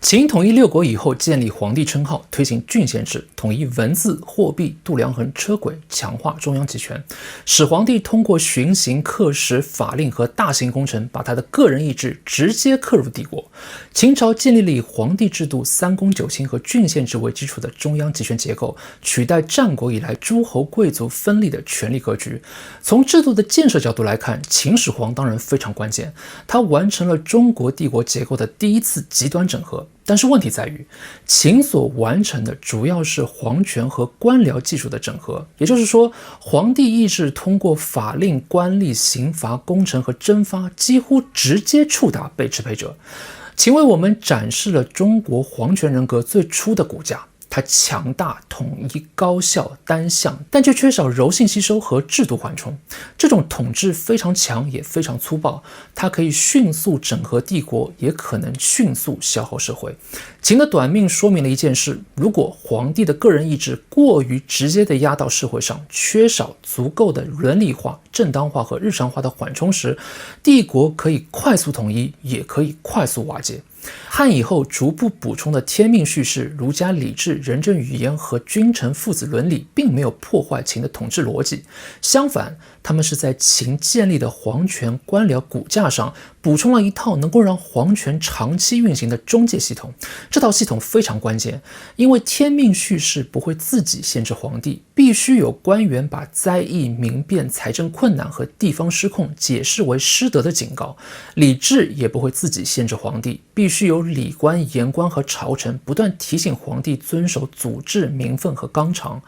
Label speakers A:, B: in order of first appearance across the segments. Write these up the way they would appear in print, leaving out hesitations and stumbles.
A: 秦统一六国以后，建立皇帝称号，推行郡县制，统一文字、货币、度量衡、车轨，强化中央集权，使皇帝通过巡行、刻石、法令和大型工程，把他的个人意志直接刻入帝国。秦朝建立了以皇帝制度、三公九卿和郡县制为基础的中央集权结构，取代战国以来诸侯贵族分立的权力格局。从制度的建设角度来看，秦始皇当然非常关键，他完成了中国帝国结构的第一次极端整合。但是问题在于，秦所完成的主要是皇权和官僚技术的整合，也就是说，皇帝意志通过法令、官吏、刑罚、工程和征发，几乎直接触达被支配者。秦为我们展示了中国皇权人格最初的骨架。它强大、统一、高效、单向，但却缺少柔性吸收和制度缓冲。这种统治非常强，也非常粗暴。它可以迅速整合帝国，也可能迅速消耗社会。秦的短命说明了一件事：如果皇帝的个人意志过于直接地压到社会上，缺少足够的伦理化、正当化和日常化的缓冲时，帝国可以快速统一，也可以快速瓦解。汉以后逐步补充的天命叙事、儒家礼制、仁政语言和君臣父子伦理，并没有破坏秦的统治逻辑，相反，他们是在秦建立的皇权官僚骨架上补充了一套能够让皇权长期运行的中介系统。这套系统非常关键，因为天命叙事不会自己限制皇帝，必须有官员把灾疫、民变、财政困难和地方失控解释为失德的警告；礼制也不会自己限制皇帝，必须有礼官、言官和朝臣不断提醒皇帝遵守祖制、名分和纲常。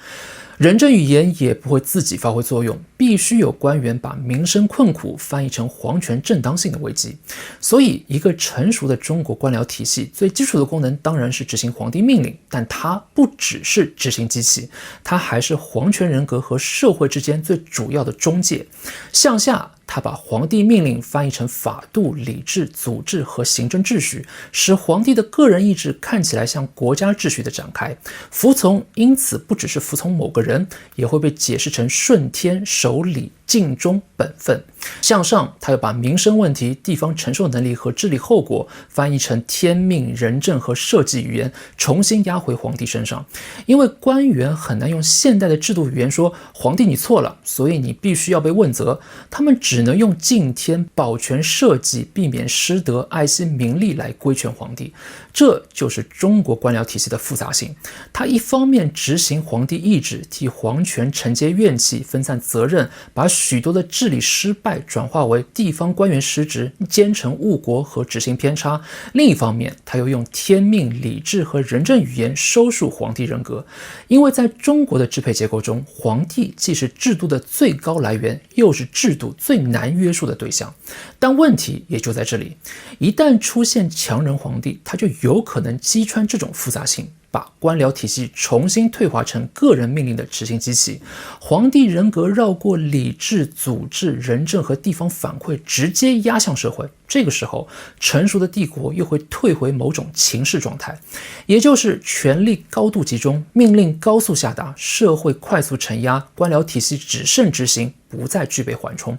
A: 仁政语言也不会自己发挥作用，必须有官员把民生困苦翻译成皇权正当性的危机。所以，一个成熟的中国官僚体系最基础的功能当然是执行皇帝命令，但它不只是执行机器，它还是皇权人格和社会之间最主要的中介。向下，他把皇帝命令翻译成法度、礼制、祖制和行政秩序，使皇帝的个人意志看起来像国家秩序的展开。服从因此不只是服从某个人，也会被解释成顺天、守礼、尽忠、本分。向上，他又把民生问题、地方承受能力和治理后果翻译成天命、仁政和社稷语言，重新压回皇帝身上。因为官员很难用现代的制度语言说皇帝你错了，所以你必须要被问责，他们只能用敬天、保全社稷、避免失德、爱惜民利来规劝皇帝。这就是中国官僚体系的复杂性。它一方面执行皇帝意志，替皇权承接怨气、分散责任，把许多的治理失败转化为地方官员失职、奸臣误国和执行偏差；另一方面，他又用天命、礼制和仁政语言收束皇帝人格。因为在中国的支配结构中，皇帝既是制度的最高来源，又是制度最难约束的对象。但问题也就在这里，一旦出现强人皇帝，他就有可能击穿这种复杂性，把官僚体系重新退化成个人命令的执行机器。皇帝人格绕过礼制、祖制、仁政和地方反馈，直接压向社会。这个时候，成熟的帝国又会退回某种秦氏状态，也就是权力高度集中，命令高速下达，社会快速承压，官僚体系只剩执行，不再具备缓冲。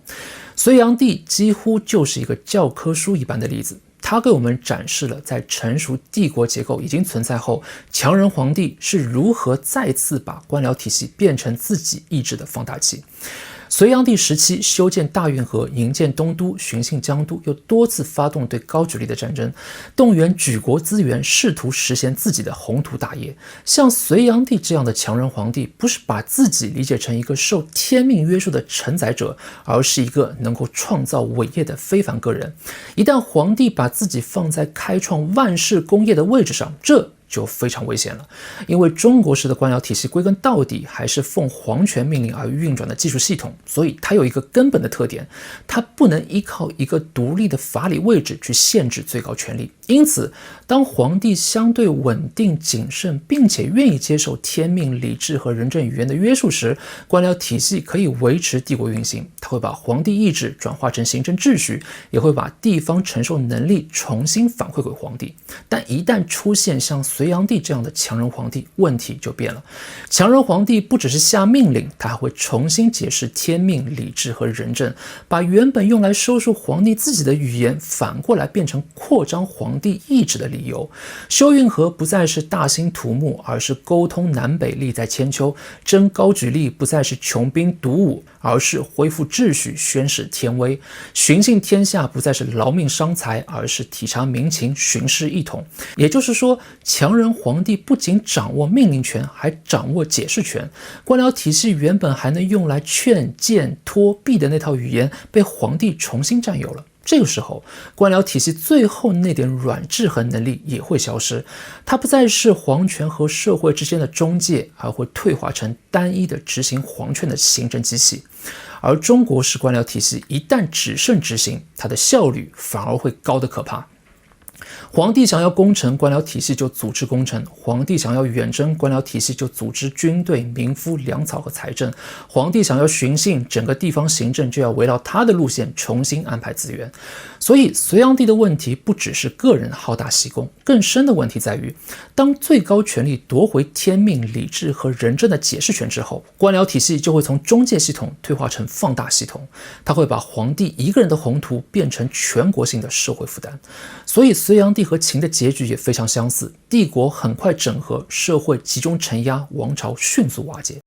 A: 隋炀帝几乎就是一个教科书一般的例子。他给我们展示了在成熟帝国结构已经存在后，强人皇帝是如何再次把官僚体系变成自己意志的放大器。隋炀帝时期修建大运河、营建东都、巡幸江都，又多次发动对高句丽的战争，动员举国资源，试图实现自己的宏图大业。像隋炀帝这样的强人皇帝，不是把自己理解成一个受天命约束的承载者，而是一个能够创造伟业的非凡个人。一旦皇帝把自己放在开创万世功业的位置上，这就非常危险了。因为中国式的官僚体系归根到底还是奉皇权命令而运转的技术系统，所以它有一个根本的特点，它不能依靠一个独立的法理位置去限制最高权力。因此，当皇帝相对稳定、谨慎，并且愿意接受天命、礼制和仁政语言的约束时，官僚体系可以维持帝国运行。它会把皇帝意志转化成行政秩序，也会把地方承受能力重新反馈给皇帝。但一旦出现像隋炀帝这样的强人皇帝，问题就变了。强人皇帝不只是下命令，他还会重新解释天命、礼制和仁政，把原本用来收束皇帝自己的语言反过来变成扩张皇帝意志的理由。修运河不再是大兴土木，而是沟通南北，利在千秋；征高句丽不再是穷兵黩武，而是恢复秩序，宣示天威；巡幸天下不再是劳命伤财，而是体察民情，巡视一统。也就是说，强人皇帝不仅掌握命令权，还掌握解释权。官僚体系原本还能用来劝谏托庇的那套语言，被皇帝重新占有了。这个时候，官僚体系最后那点软制衡能力也会消失，它不再是皇权和社会之间的中介，而会退化成单一的执行皇权的行政机器。而中国式官僚体系一旦只剩执行，它的效率反而会高得可怕。皇帝想要攻城，官僚体系就组织攻城；皇帝想要远征，官僚体系就组织军队、民夫、粮草和财政；皇帝想要巡幸，整个地方行政就要围绕他的路线重新安排资源。所以，隋炀帝的问题不只是个人好大喜功，更深的问题在于，当最高权力夺回天命、礼制和仁政的解释权之后，官僚体系就会从中介系统退化成放大系统，它会把皇帝一个人的宏图变成全国性的社会负担。所以，隋炀帝和秦的结局也非常相似，帝国很快整合，社会集中承压，王朝迅速瓦解。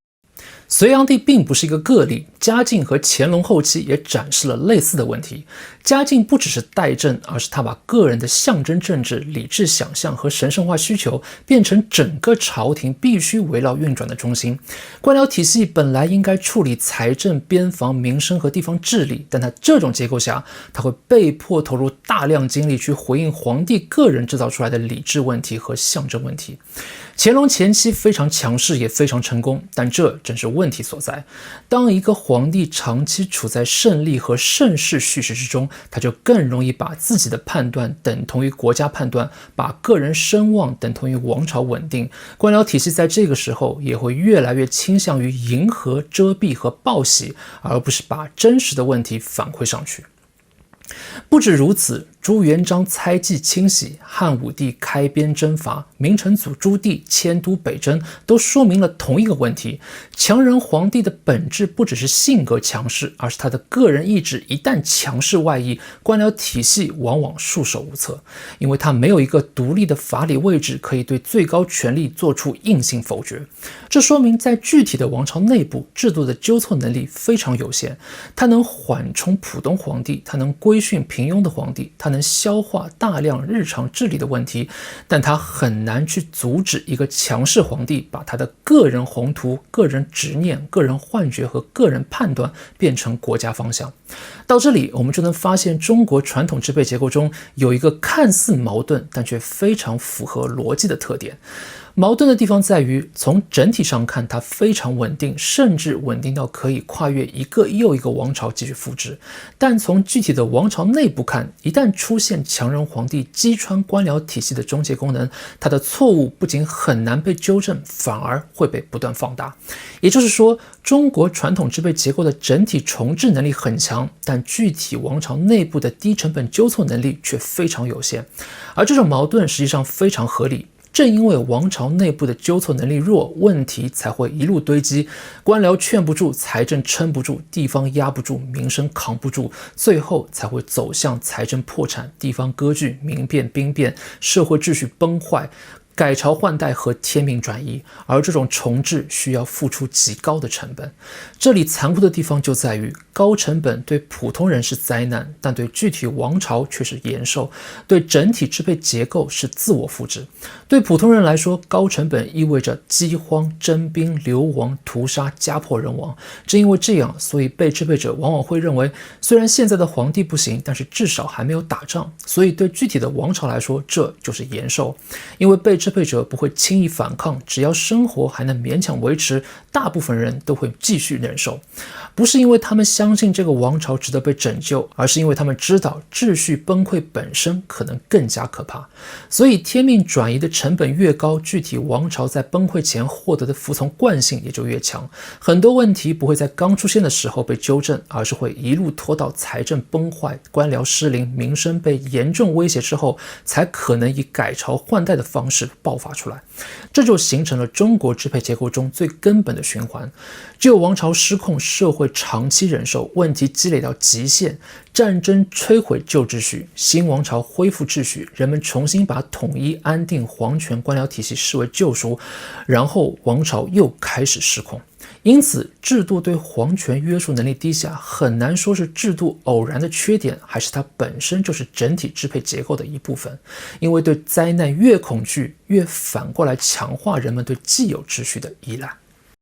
A: 隋炀帝并不是一个个例，嘉靖和乾隆后期也展示了类似的问题。嘉靖不只是代政，而是他把个人的象征政治、理智想象和神圣化需求变成整个朝廷必须围绕运转的中心。官僚体系本来应该处理财政、边防、民生和地方治理，但他这种结构下，他会被迫投入大量精力去回应皇帝个人制造出来的理智问题和象征问题。乾隆前期非常强势，也非常成功，但这正是问题所在。当一个皇帝长期处在胜利和盛世叙事之中，他就更容易把自己的判断等同于国家判断，把个人声望等同于王朝稳定。官僚体系在这个时候也会越来越倾向于迎合、遮蔽和报喜，而不是把真实的问题反馈上去。不止如此，朱元璋猜忌清洗，汉武帝开边征伐，明成祖朱棣迁都北征，都说明了同一个问题：强人皇帝的本质不只是性格强势，而是他的个人意志一旦强势外溢，官僚体系往往束手无策，因为他没有一个独立的法理位置可以对最高权力做出硬性否决。这说明在具体的王朝内部，制度的纠错能力非常有限，它能缓冲浦东皇帝，它能规训平庸的皇帝，它能消化大量日常治理的问题，但它很难去阻止一个强势皇帝把他的个人宏图、个人执念、个人幻觉和个人判断变成国家方向。到这里，我们就能发现中国传统支配结构中有一个看似矛盾，但却非常符合逻辑的特点。矛盾的地方在于，从整体上看，它非常稳定，甚至稳定到可以跨越一个又一个王朝继续复制。但从具体的王朝内部看，一旦出现强人皇帝击穿官僚体系的中介功能，它的错误不仅很难被纠正，反而会被不断放大。也就是说，中国传统支配结构的整体重置能力很强，但具体王朝内部的低成本纠错能力却非常有限。而这种矛盾实际上非常合理。正因为王朝内部的纠错能力弱，问题才会一路堆积，官僚劝不住，财政撑不住，地方压不住，民生扛不住，最后才会走向财政破产、地方割据、民变、兵变、社会秩序崩坏、改朝换代和天命转移，而这种重置需要付出极高的成本。这里残酷的地方就在于，高成本对普通人是灾难，但对具体王朝却是延寿，对整体支配结构是自我复制。对普通人来说，高成本意味着饥荒、征兵、流亡、屠杀、家破人亡。正因为这样，所以被支配者往往会认为，虽然现在的皇帝不行，但是至少还没有打仗，所以对具体的王朝来说，这就是延寿。因为被支配者不会轻易反抗，只要生活还能勉强维持，大部分人都会继续忍受。不是因为他们相信这个王朝值得被拯救，而是因为他们知道秩序崩溃本身可能更加可怕。所以天命转移的成本越高，具体王朝在崩溃前获得的服从惯性也就越强。很多问题不会在刚出现的时候被纠正，而是会一路拖到财政崩坏、官僚失灵、民生被严重威胁之后，才可能以改朝换代的方式爆发出来，这就形成了中国支配结构中最根本的循环。只有王朝失控，社会长期忍受，问题积累到极限，战争摧毁旧秩序，新王朝恢复秩序，人们重新把统一安定皇权官僚体系视为救赎，然后王朝又开始失控。因此，制度对皇权约束能力低下，很难说是制度偶然的缺点，还是它本身就是整体支配结构的一部分。因为对灾难越恐惧，越反过来强化人们对既有秩序的依赖。